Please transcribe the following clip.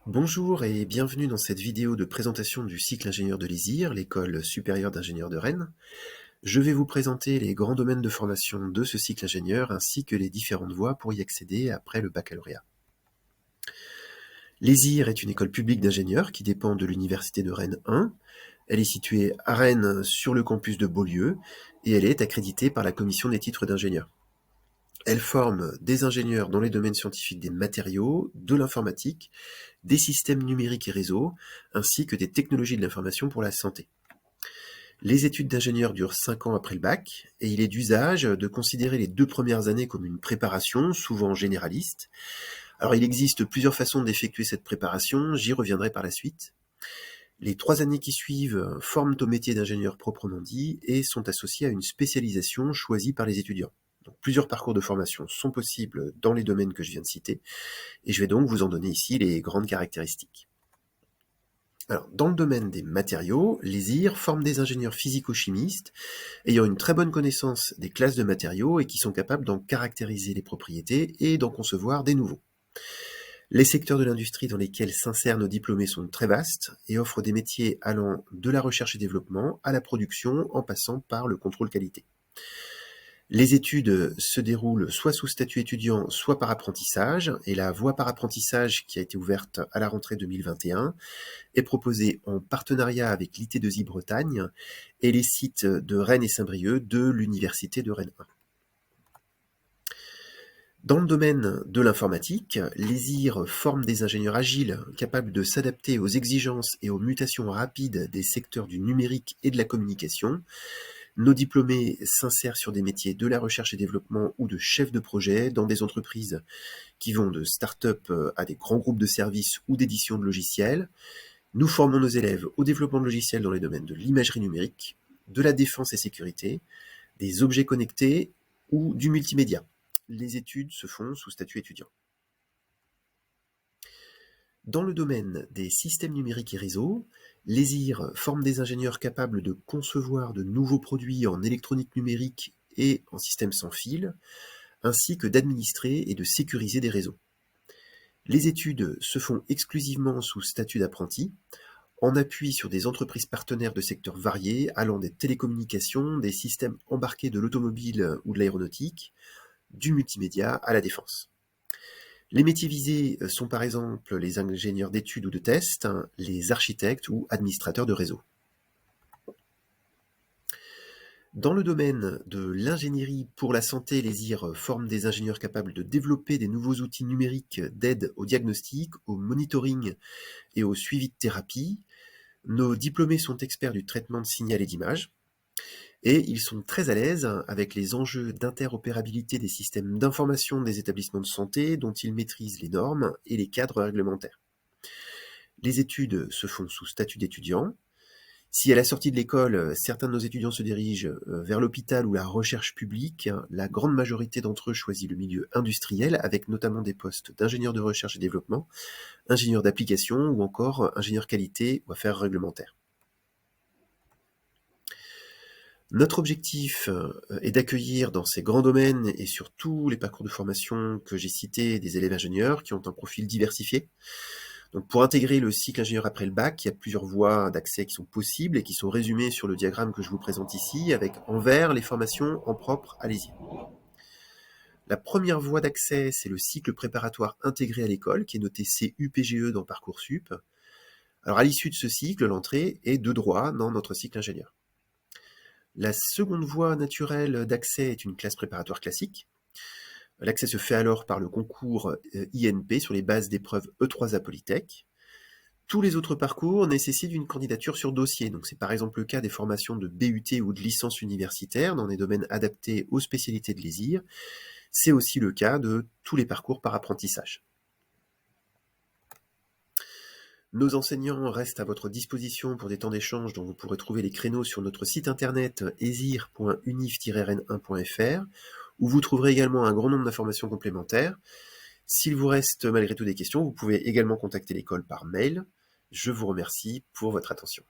Bonjour et bienvenue dans cette vidéo de présentation du cycle ingénieur de l'ISIR, l'école supérieure d'ingénieurs de Rennes. Je vais vous présenter les grands domaines de formation de ce cycle ingénieur ainsi que les différentes voies pour y accéder après le baccalauréat. L'ISIR est une école publique d'ingénieurs qui dépend de l'université de Rennes 1. Elle est située à Rennes sur le campus de Beaulieu et elle est accréditée par la commission des titres d'ingénieur. Elle forme des ingénieurs dans les domaines scientifiques des matériaux, de l'informatique, des systèmes numériques et réseaux, ainsi que des technologies de l'information pour la santé. Les études d'ingénieur durent 5 ans après le bac, et il est d'usage de considérer les 2 premières années comme une préparation, souvent généraliste. Alors il existe plusieurs façons d'effectuer cette préparation, j'y reviendrai par la suite. Les 3 années qui suivent forment au métier d'ingénieur proprement dit et sont associées à une spécialisation choisie par les étudiants. Donc, plusieurs parcours de formation sont possibles dans les domaines que je viens de citer, et je vais donc vous en donner ici les grandes caractéristiques. Alors, dans le domaine des matériaux, les IR forment des ingénieurs physico-chimistes ayant une très bonne connaissance des classes de matériaux et qui sont capables d'en caractériser les propriétés et d'en concevoir des nouveaux. Les secteurs de l'industrie dans lesquels s'insèrent nos diplômés sont très vastes et offrent des métiers allant de la recherche et développement à la production en passant par le contrôle qualité. Les études se déroulent soit sous statut étudiant, soit par apprentissage, et la voie par apprentissage qui a été ouverte à la rentrée 2021 est proposée en partenariat avec l'IT2I Bretagne et les sites de Rennes et Saint-Brieuc de l'Université de Rennes 1. Dans le domaine de l'informatique, les IR forment des ingénieurs agiles capables de s'adapter aux exigences et aux mutations rapides des secteurs du numérique et de la communication. Nos diplômés s'insèrent sur des métiers de la recherche et développement ou de chef de projet dans des entreprises qui vont de start-up à des grands groupes de services ou d'édition de logiciels. Nous formons nos élèves au développement de logiciels dans les domaines de l'imagerie numérique, de la défense et sécurité, des objets connectés ou du multimédia. Les études se font sous statut étudiant. Dans le domaine des systèmes numériques et réseaux, les IR forment des ingénieurs capables de concevoir de nouveaux produits en électronique numérique et en système sans fil, ainsi que d'administrer et de sécuriser des réseaux. Les études se font exclusivement sous statut d'apprenti, en appui sur des entreprises partenaires de secteurs variés, allant des télécommunications, des systèmes embarqués de l'automobile ou de l'aéronautique, du multimédia à la défense. Les métiers visés sont par exemple les ingénieurs d'études ou de tests, les architectes ou administrateurs de réseau. Dans le domaine de l'ingénierie pour la santé, les IR forment des ingénieurs capables de développer des nouveaux outils numériques d'aide au diagnostic, au monitoring et au suivi de thérapie. Nos diplômés sont experts du traitement de signal et d'image. Et ils sont très à l'aise avec les enjeux d'interopérabilité des systèmes d'information des établissements de santé dont ils maîtrisent les normes et les cadres réglementaires. Les études se font sous statut d'étudiant. Si à la sortie de l'école, certains de nos étudiants se dirigent vers l'hôpital ou la recherche publique, la grande majorité d'entre eux choisit le milieu industriel avec notamment des postes d'ingénieur de recherche et développement, ingénieur d'application ou encore ingénieur qualité ou affaires réglementaires. Notre objectif est d'accueillir dans ces grands domaines et sur tous les parcours de formation que j'ai cités des élèves ingénieurs qui ont un profil diversifié. Donc pour intégrer le cycle ingénieur après le bac, il y a plusieurs voies d'accès qui sont possibles et qui sont résumées sur le diagramme que je vous présente ici, avec en vert les formations en propre à l'ISIR. La première voie d'accès, c'est le cycle préparatoire intégré à l'école, qui est noté CUPGE dans Parcoursup. Alors à l'issue de ce cycle, l'entrée est de droit dans notre cycle ingénieur. La seconde voie naturelle d'accès est une classe préparatoire classique. L'accès se fait alors par le concours INP sur les bases d'épreuves E3A Polytech. Tous les autres parcours nécessitent une candidature sur dossier. Donc c'est par exemple le cas des formations de BUT ou de licence universitaire dans des domaines adaptés aux spécialités de l'ISIR. C'est aussi le cas de tous les parcours par apprentissage. Nos enseignants restent à votre disposition pour des temps d'échange dont vous pourrez trouver les créneaux sur notre site internet esir.unif-rennes1.fr où vous trouverez également un grand nombre d'informations complémentaires. S'il vous reste malgré tout des questions, vous pouvez également contacter l'école par mail. Je vous remercie pour votre attention.